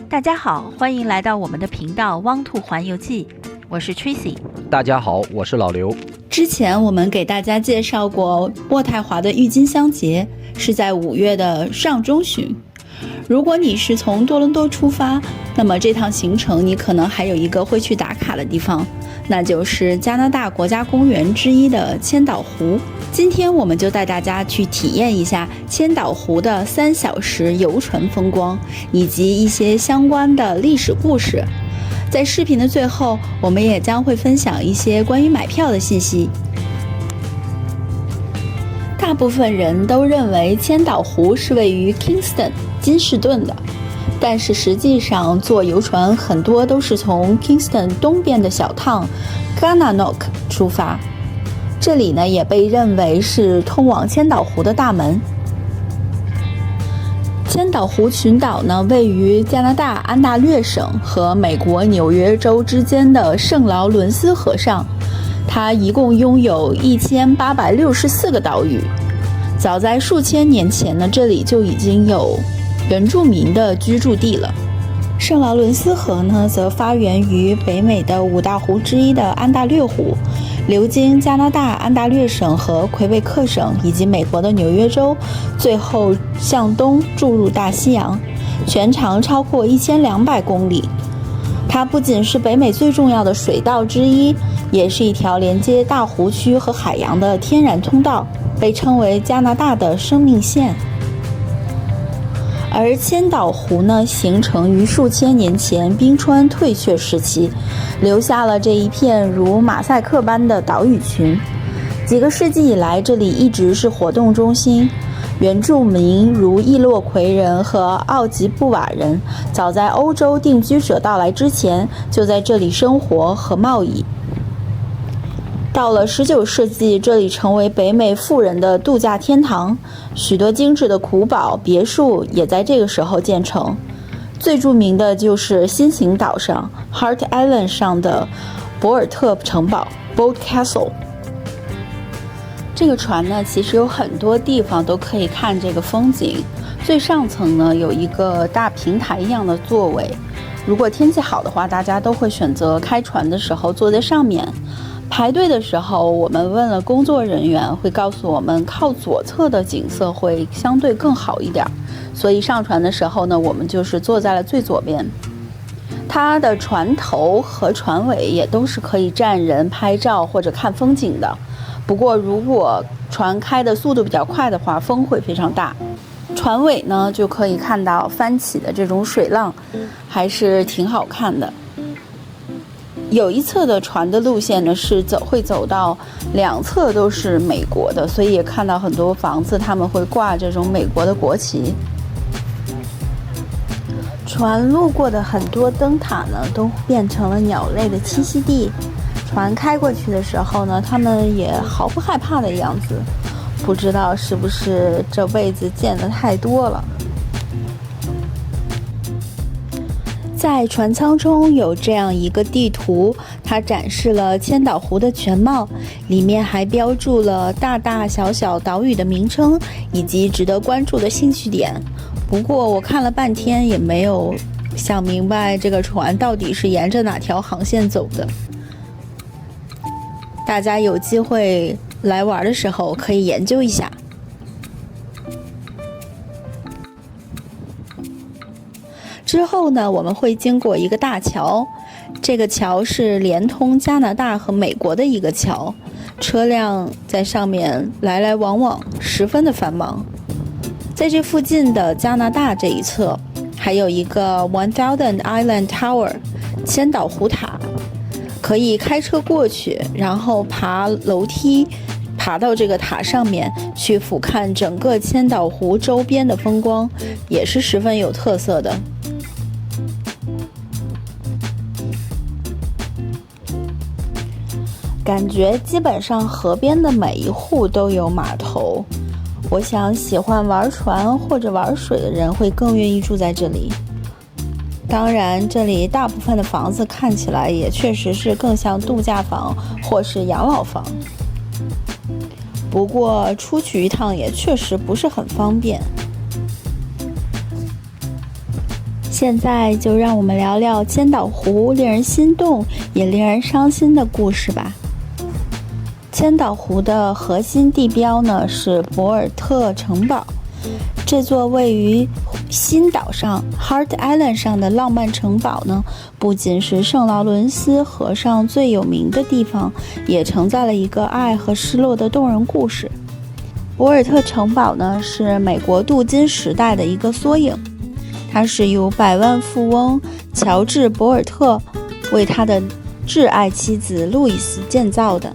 大家好，欢迎来到我们的频道汪兔环游记，我是 Tracy。大家好，我是老刘。之前我们给大家介绍过渥太华的郁金香节，是在5月的上中旬。如果你是从多伦多出发，那么这趟行程你可能还有一个会去打卡的地方，那就是加拿大国家公园之一的千岛湖。今天我们就带大家去体验一下千岛湖的3小时游船风光，以及一些相关的历史故事。在视频的最后，我们也将会分享一些关于买票的信息。大部分人都认为千岛湖是位于 Kingston 金士顿的，但是实际上坐游船很多都是从 Kingston 东边的小趟 Gananoque 出发，这里呢也被认为是通往千岛湖的大门。千岛湖群岛呢，位于加拿大安大略省和美国纽约州之间的圣劳伦斯河上，它一共拥有1864个岛屿。早在数千年前呢，这里就已经有原住民的居住地了。圣劳伦斯河呢，则发源于北美的5大湖之一的安大略湖，流经加拿大安大略省和魁北克省以及美国的纽约州，最后向东注入大西洋，全长超过1200公里。它不仅是北美最重要的水道之一，也是一条连接大湖区和海洋的天然通道，被称为加拿大的生命线。而千岛湖呢，形成于数千年前冰川退却时期，留下了这一片如马赛克般的岛屿群。几个世纪以来，这里一直是活动中心。原住民如易洛魁人和奥吉布瓦人，早在欧洲定居者到来之前，就在这里生活和贸易。到了19世纪，这里成为北美富人的度假天堂，许多精致的古堡、别墅也在这个时候建成。最著名的就是新型岛上 Hart Island 上的博尔特城堡 Boat Castle。这个船呢，其实有很多地方都可以看这个风景。最上层呢，有一个大平台一样的座位，如果天气好的话，大家都会选择开船的时候坐在上面。排队的时候，我们问了工作人员，会告诉我们靠左侧的景色会相对更好一点，所以上船的时候呢，我们就是坐在了最左边。它的船头和船尾也都是可以站人拍照或者看风景的，不过如果船开的速度比较快的话，风会非常大。船尾呢，就可以看到翻起的这种水浪，还是挺好看的。有一侧的船的路线呢会走到两侧都是美国的，所以也看到很多房子他们会挂这种美国的国旗。船路过的很多灯塔呢都变成了鸟类的栖息地，船开过去的时候呢，他们也毫不害怕的样子，不知道是不是这辈子见得太多了。在船舱中有这样一个地图，它展示了千岛湖的全貌，里面还标注了大大小小岛屿的名称以及值得关注的兴趣点。不过我看了半天也没有想明白这个船到底是沿着哪条航线走的。大家有机会来玩的时候可以研究一下。之后呢，我们会经过一个大桥，这个桥是连通加拿大和美国的一个桥，车辆在上面来来往往，十分的繁忙。在这附近的加拿大这一侧，还有一个 1000 Island Tower 千岛湖塔，可以开车过去，然后爬楼梯爬到这个塔上面去俯瞰整个千岛湖周边的风光，也是十分有特色的。感觉基本上河边的每一户都有码头，我想喜欢玩船或者玩水的人会更愿意住在这里。当然，这里大部分的房子看起来也确实是更像度假房或是养老房，不过出去一趟也确实不是很方便。现在就让我们聊聊千岛湖令人心动也令人伤心的故事吧。千岛湖的核心地标呢是博尔特城堡，这座位于新岛上 Hart Island 上的浪漫城堡呢，不仅是圣劳伦斯河上最有名的地方，也承载了一个爱和失落的动人故事。博尔特城堡呢是美国镀金时代的一个缩影，它是由百万富翁乔治·博尔特为他的挚爱妻子路易斯建造的。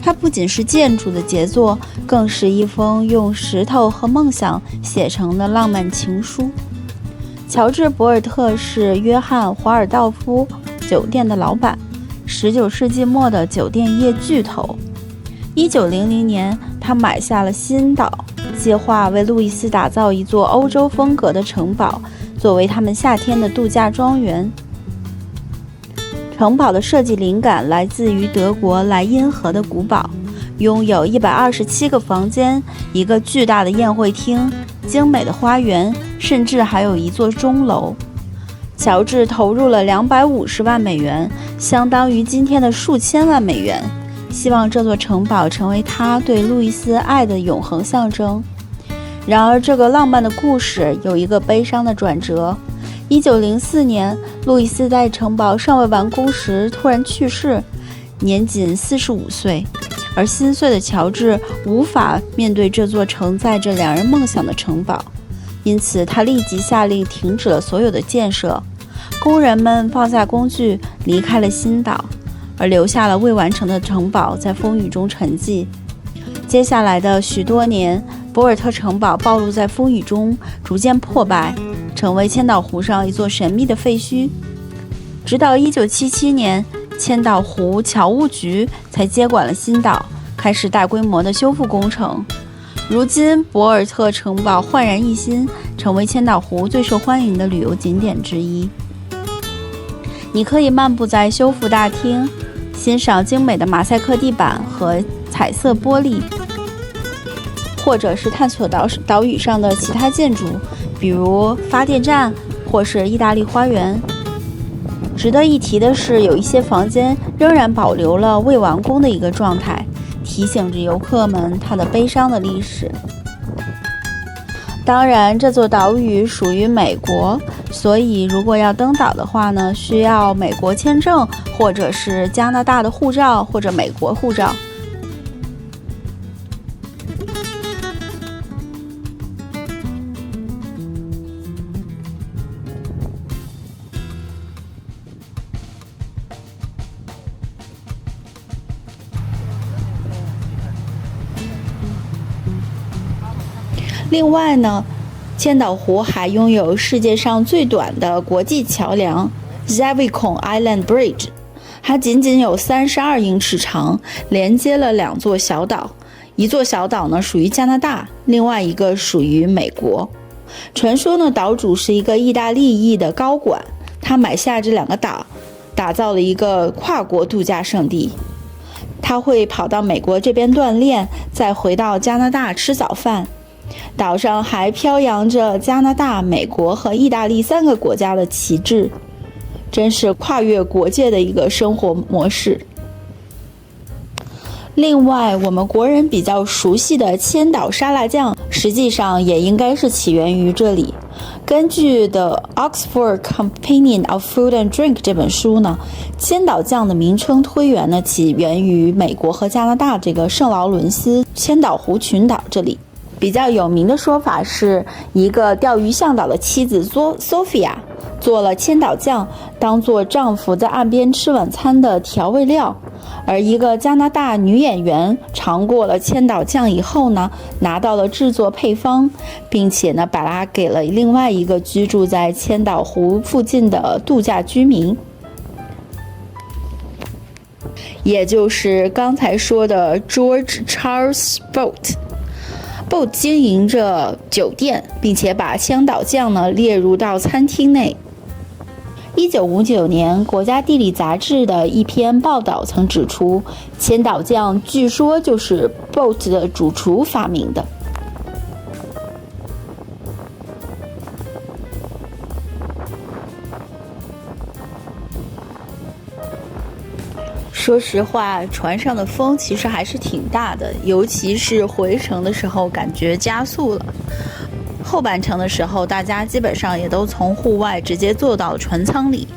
它不仅是建筑的杰作，更是一封用石头和梦想写成的浪漫情书。乔治·博尔特是约翰·华尔道夫酒店的老板，19世纪末的酒店业巨头。1900年，他买下了新岛，计划为路易斯打造一座欧洲风格的城堡，作为他们夏天的度假庄园。城堡的设计灵感来自于德国莱茵河的古堡，拥有127个房间，一个巨大的宴会厅，精美的花园，甚至还有一座钟楼。乔治投入了250万美元，相当于今天的数千万美元，希望这座城堡成为他对路易斯爱的永恒象征。然而，这个浪漫的故事有一个悲伤的转折。1904年，路易斯在城堡尚未完工时突然去世，年仅45岁。而心碎的乔治无法面对这座承载着两人梦想的城堡，因此他立即下令停止了所有的建设。工人们放下工具，离开了新岛，而留下了未完成的城堡在风雨中沉寂。接下来的许多年，博尔特城堡暴露在风雨中，逐渐破败，成为千岛湖上一座神秘的废墟。直到1977年，千岛湖侨务局才接管了新岛，开始大规模的修复工程。如今，博尔特城堡焕然一新，成为千岛湖最受欢迎的旅游景点之一。你可以漫步在修复大厅，欣赏精美的马赛克地板和彩色玻璃，或者是探索岛屿上的其他建筑，比如发电站或是意大利花园。值得一提的是，有一些房间仍然保留了未完工的一个状态，提醒着游客们它的悲伤的历史。当然，这座岛屿属于美国，所以如果要登岛的话呢，需要美国签证，或者是加拿大的护照，或者美国护照。另外呢，千岛湖还拥有世界上最短的国际桥梁 Zavicon Island Bridge， 它仅仅有32英尺长，连接了2座小岛。一座小岛呢属于加拿大，另外一个属于美国。传说呢，岛主是一个意大利裔的高管，他买下这2个岛，打造了一个跨国度假胜地。他会跑到美国这边锻炼，再回到加拿大吃早饭。岛上还飘扬着加拿大、美国和意大利3个国家的旗帜，真是跨越国界的一个生活模式。另外，我们国人比较熟悉的千岛沙拉酱，实际上也应该是起源于这里。根据的 Oxford Companion of Food and Drink 这本书呢，千岛酱的名称推源呢，起源于美国和加拿大这个圣劳伦斯千岛湖群岛这里。比较有名的说法是，一个钓鱼向导的妻子Sophia 做了千岛酱，当做丈夫在岸边吃晚餐的调味料。而一个加拿大女演员尝过了千岛酱以后呢，拿到了制作配方，并且呢，把它给了另外一个居住在千岛湖附近的度假居民，也就是刚才说的 George Charles Boat经营着酒店，并且把千岛酱呢列入到餐厅内。1959年，国家地理杂志的一篇报道曾指出，千岛酱据说就是 Boat 的主厨发明的。说实话，船上的风其实还是挺大的，尤其是回程的时候，感觉加速了。后半程的时候，大家基本上也都从户外直接坐到了船舱里，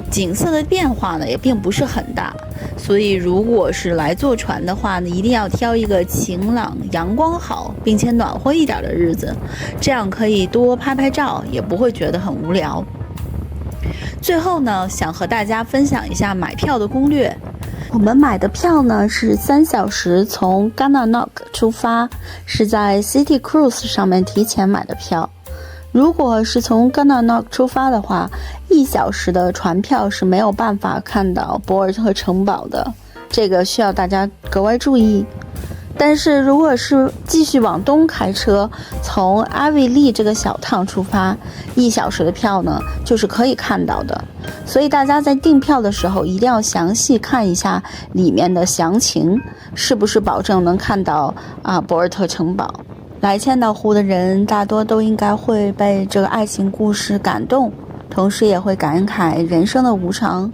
景色的变化呢也并不是很大。所以如果是来坐船的话呢，一定要挑一个晴朗、阳光好并且暖和一点的日子，这样可以多拍拍照，也不会觉得很无聊。最后呢，想和大家分享一下买票的攻略。我们买的票呢是3小时从 Gananoque 出发，是在 City Cruise 上面提前买的票。如果是从 Gananoque 出发的话，1小时的船票是没有办法看到博尔特城堡的，这个需要大家格外注意。但是如果是继续往东开车，从阿维利这个小趟出发，1小时的票呢就是可以看到的。所以大家在订票的时候一定要详细看一下里面的详情，是不是保证能看到博尔特城堡。来千岛湖的人大多都应该会被这个爱情故事感动，同时也会感慨人生的无常。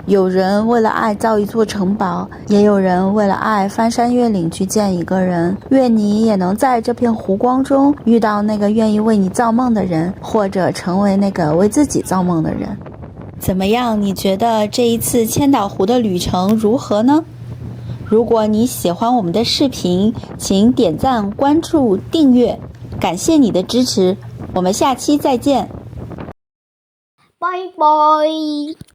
有人为了爱造一座城堡，也有人为了爱翻山越岭去见一个人。愿你也能在这片湖光中遇到那个愿意为你造梦的人，或者成为那个为自己造梦的人。怎么样？你觉得这一次千岛湖的旅程如何呢？如果你喜欢我们的视频，请点赞、关注、订阅，感谢你的支持。我们下期再见。拜拜。